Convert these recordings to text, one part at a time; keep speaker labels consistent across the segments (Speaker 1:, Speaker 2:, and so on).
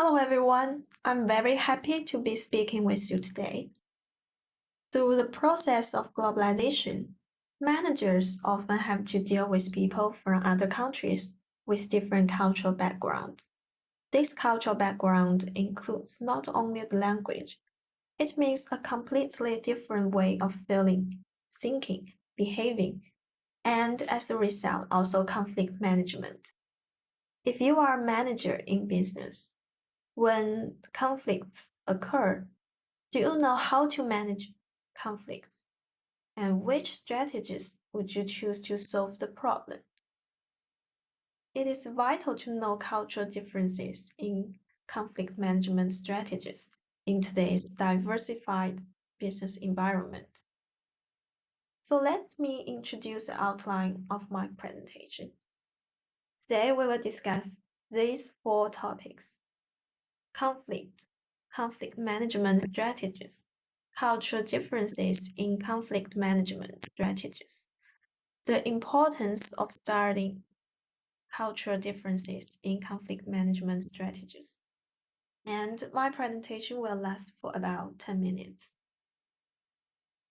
Speaker 1: Hello, everyone. I'm very happy to be speaking with you today. Through the process of globalization, managers often have to deal with people from other countries with different cultural backgrounds. This cultural background includes not only the language, it means a completely different way of feeling, thinking, behaving, and as a result, also conflict management. If you are a manager in business, when conflicts occur, do you know how to manage conflicts? And which strategies would you choose to solve the problem? It is vital to know cultural differences in conflict management strategies in today's diversified business environment. So let me introduce the outline of my presentation. Today we will discuss these four topics: conflict, conflict management strategies, cultural differences in conflict management strategies, the importance of studying cultural differences in conflict management strategies. And my presentation will last for about 10 minutes.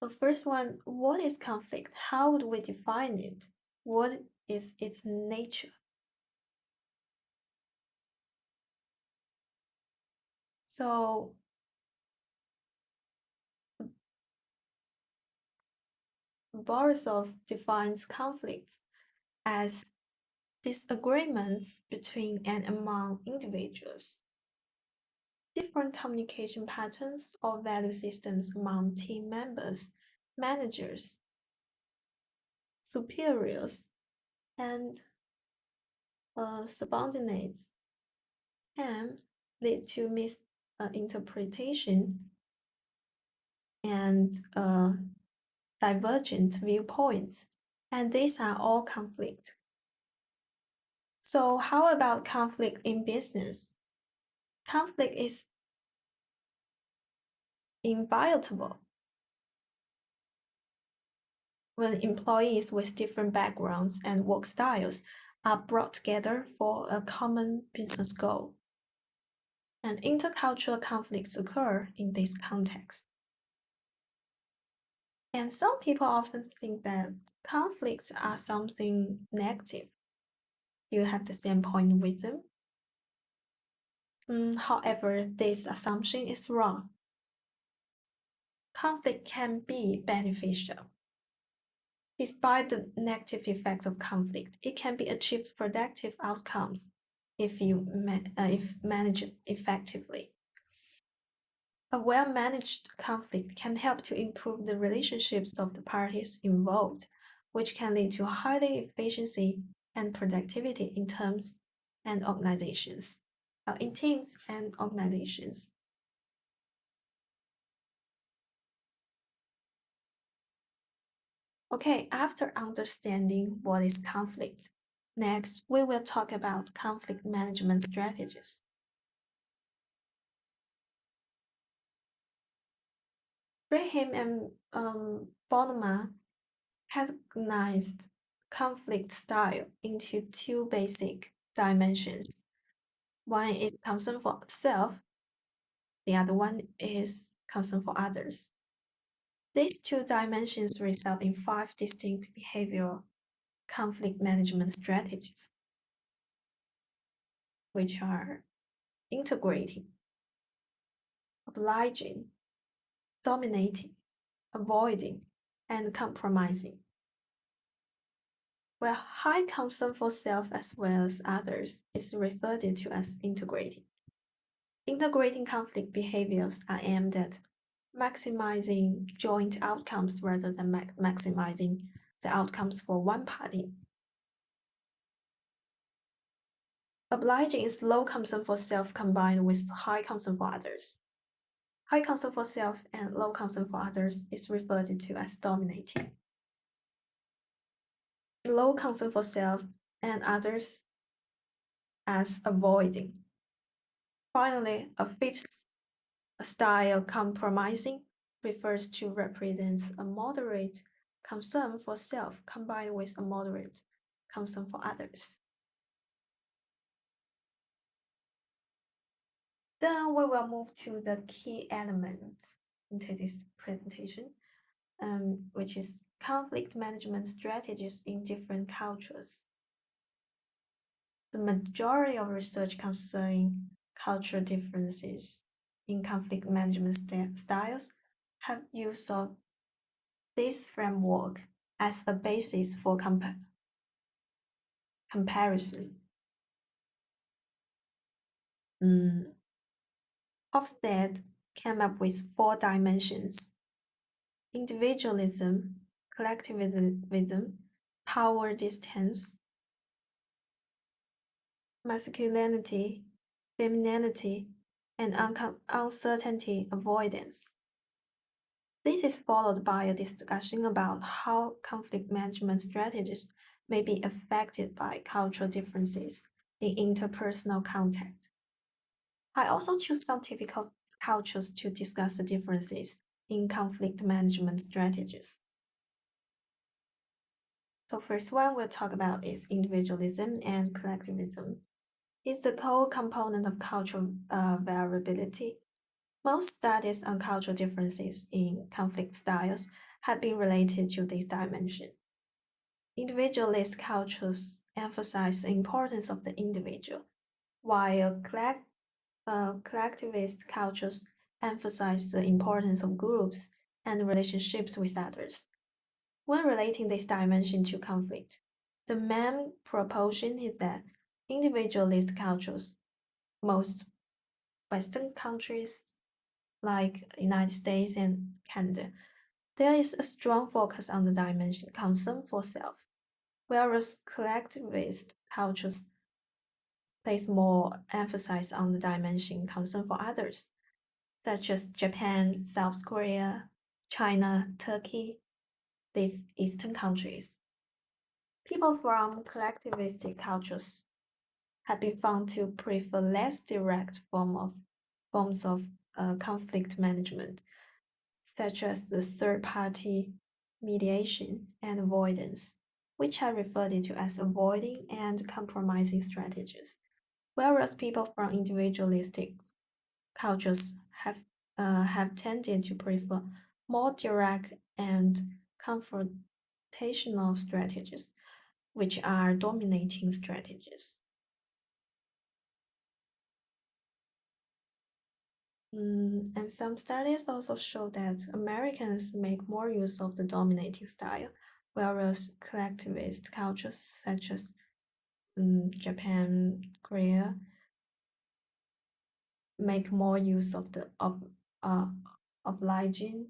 Speaker 1: The first one, what is conflict? How would we define it? What is its nature? So Borisov defines conflicts as disagreements between and among individuals, different communication patterns or value systems among team members, managers, superiors, and subordinates can lead to misinterpretation and divergent viewpoints, and these are all conflict. So how about conflict in business? Conflict is inevitable when employees with different backgrounds and work styles are brought together for a common business goal. And intercultural conflicts occur in this context. And some people often think that conflicts are something negative. Do you have the same point with them? However, this assumption is wrong. Conflict can be beneficial. Despite the negative effects of conflict, it can be achieved productive outcomes if managed effectively. A well-managed conflict can help to improve the relationships of the parties involved, which can lead to higher efficiency and productivity in teams and organizations. Okay, after understanding what is conflict, next we will talk about conflict management strategies. Graham and Bonema categorized conflict style into two basic dimensions. One is concern for self, the other one is concern for others. These two dimensions result in 5 distinct behavioral conflict management strategies, which are integrating, obliging, dominating, avoiding, and compromising. Where high concern for self as well as others is referred to as integrating. Integrating conflict behaviors are aimed at maximizing joint outcomes rather than maximizing the outcomes for one party. Obliging is low concern for self combined with high concern for others. High concern for self and low concern for others is referred to as dominating. Low concern for self and others as avoiding. Finally, a fifth style, compromising, refers to represents a moderate concern for self combined with a moderate concern for others. Then we will move to the key elements into this presentation, which is conflict management strategies in different cultures. The majority of research concerning cultural differences in conflict management styles have use of this framework as the basis for comparison. Mm. Hofstede came up with 4 dimensions: individualism, collectivism, power distance, masculinity, femininity, and uncertainty avoidance. This is followed by a discussion about how conflict management strategies may be affected by cultural differences in interpersonal contact. I also choose some typical cultures to discuss the differences in conflict management strategies. So first one we'll talk about is individualism and collectivism. It's a core component of cultural variability. Most studies on cultural differences in conflict styles have been related to this dimension. Individualist cultures emphasize the importance of the individual, while collectivist cultures emphasize the importance of groups and relationships with others. When relating this dimension to conflict, the main proposition is that individualist cultures, most Western countries like United States and Canada, there is a strong focus on the dimension concern for self, whereas collectivist cultures place more emphasis on the dimension concern for others, such as Japan, South Korea, China, Turkey, these Eastern countries. People from collectivistic cultures have been found to prefer less direct forms of conflict management, such as the third-party mediation and avoidance, which are referred to as avoiding and compromising strategies, whereas people from individualistic cultures have tended to prefer more direct and confrontational strategies, which are dominating strategies. And some studies also show that Americans make more use of the dominating style, whereas collectivist cultures such as Japan, Korea make more use of the obliging,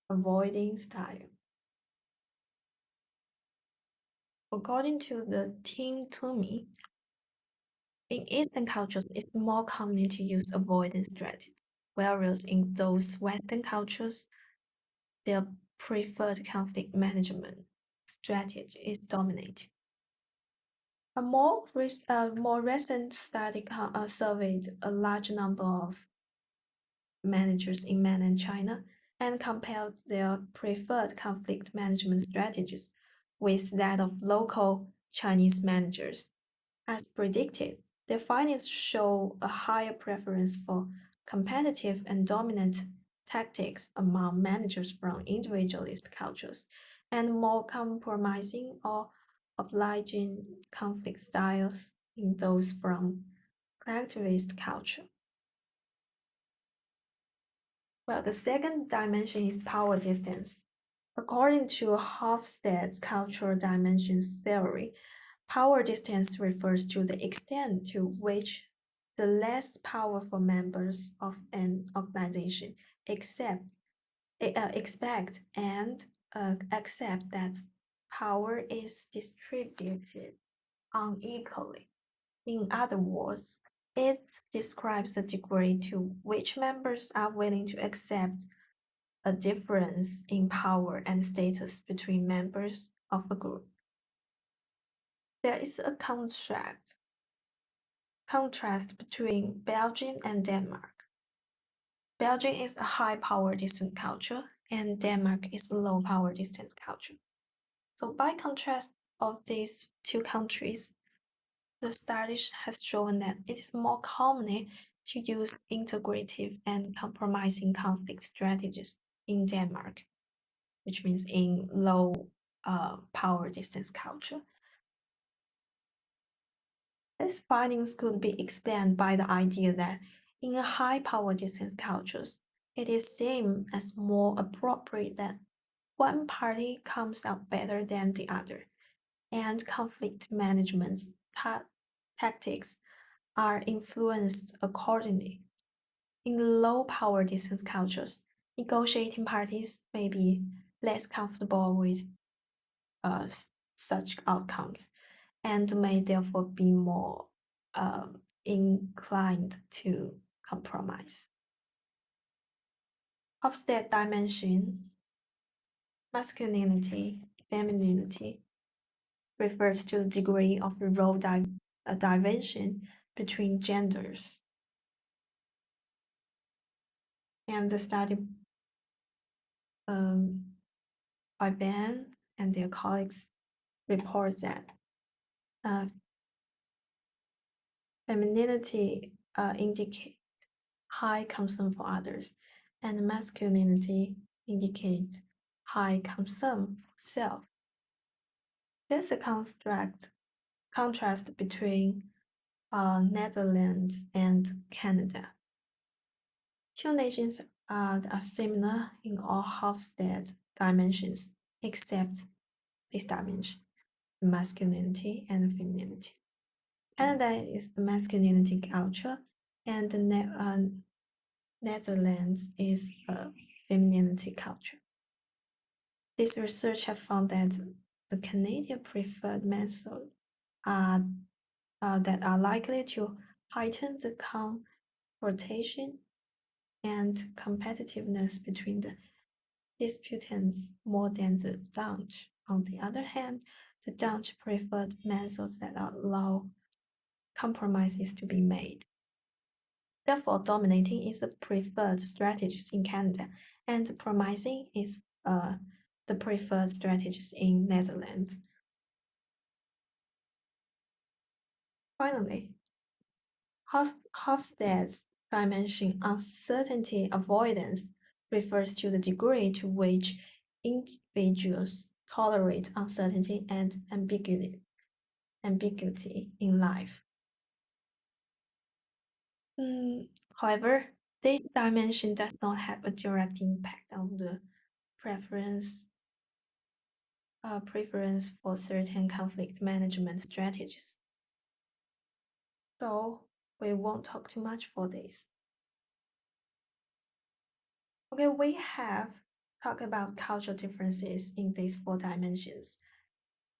Speaker 1: avoiding style. According to the Team Toomey, in Eastern cultures, it's more common to use avoidance strategy, whereas in those Western cultures, their preferred conflict management strategy is dominating. A more recent study surveyed a large number of managers in mainland China and compared their preferred conflict management strategies with that of local Chinese managers. As predicted, their findings show a higher preference for competitive and dominant tactics among managers from individualist cultures and more compromising or obliging conflict styles in those from collectivist culture. Well, the second dimension is power distance. According to Hofstede's cultural dimensions theory, power distance refers to the extent to which the less powerful members of an organization accept, expect and accept that power is distributed unequally. In other words, it describes the degree to which members are willing to accept a difference in power and status between members of a group. There is a contrast between Belgium and Denmark. Belgium is a high power distance culture, and Denmark is a low power distance culture. So, by contrast of these two countries, the study has shown that it is more common to use integrative and compromising conflict strategies in Denmark, which means in low power distance culture. These findings could be explained by the idea that in a high power distance cultures, it is seen as more appropriate that one party comes out better than the other, and conflict management tactics are influenced accordingly. In low power distance cultures, negotiating parties may be less comfortable with such outcomes and may therefore be more inclined to compromise. Hofstede dimension, masculinity, femininity, refers to the degree of role diversion between genders. And the study by Ben and their colleagues reports that femininity indicates high concern for others, and masculinity indicates high concern for self. There's a contrast between Netherlands and Canada. Two nations are similar in all Hofstede dimensions, except this dimension, masculinity and femininity. Canada is a masculinity culture, and the Netherlands is a femininity culture. This research have found that the Canadian preferred methods are that are likely to heighten the confrontation and competitiveness between the disputants more than the Dutch. On the other hand, the Dutch preferred methods that allow compromises to be made. Therefore, dominating is the preferred strategies in Canada, and promising is the preferred strategies in Netherlands. Finally, Hofstede's dimension uncertainty avoidance refers to the degree to which individuals tolerate uncertainty and ambiguity in life. However, this dimension does not have a direct impact on the preference for certain conflict management strategies. So we won't talk too much for this. Okay, we have talked about cultural differences in these four dimensions.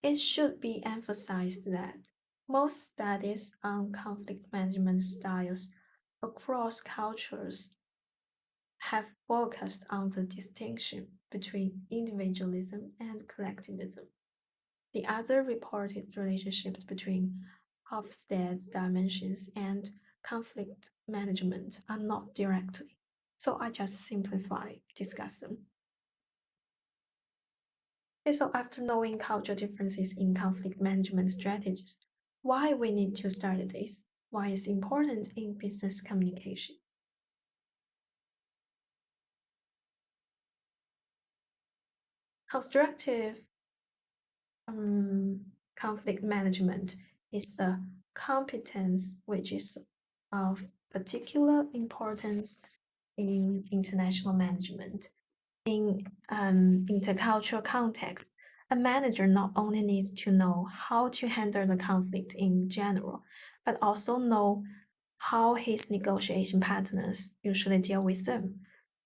Speaker 1: It should be emphasized that most studies on conflict management styles across cultures have focused on the distinction between individualism and collectivism. The other reported relationships between Hofstede's dimensions and conflict management are not directly, so I just discuss them. Okay, so after knowing cultural differences in conflict management strategies, why we need to study this? Why it's important in business communication? Constructive conflict management is a competence which is of particular importance in international management. In intercultural context, a manager not only needs to know how to handle the conflict in general, but also know how his negotiation partners usually deal with them,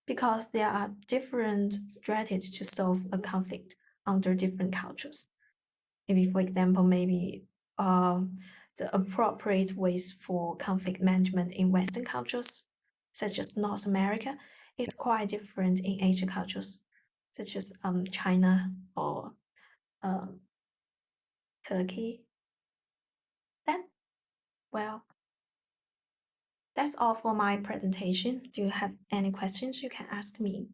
Speaker 1: because there are different strategies to solve a conflict under different cultures. Maybe, for example, the appropriate ways for conflict management in Western cultures, such as North America, is quite different in Asian cultures, such as China or Turkey. That's all for my presentation. Do you have any questions? You can ask me.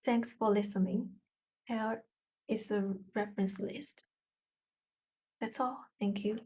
Speaker 1: Thanks for listening. Here is a reference list. That's all. Thank you.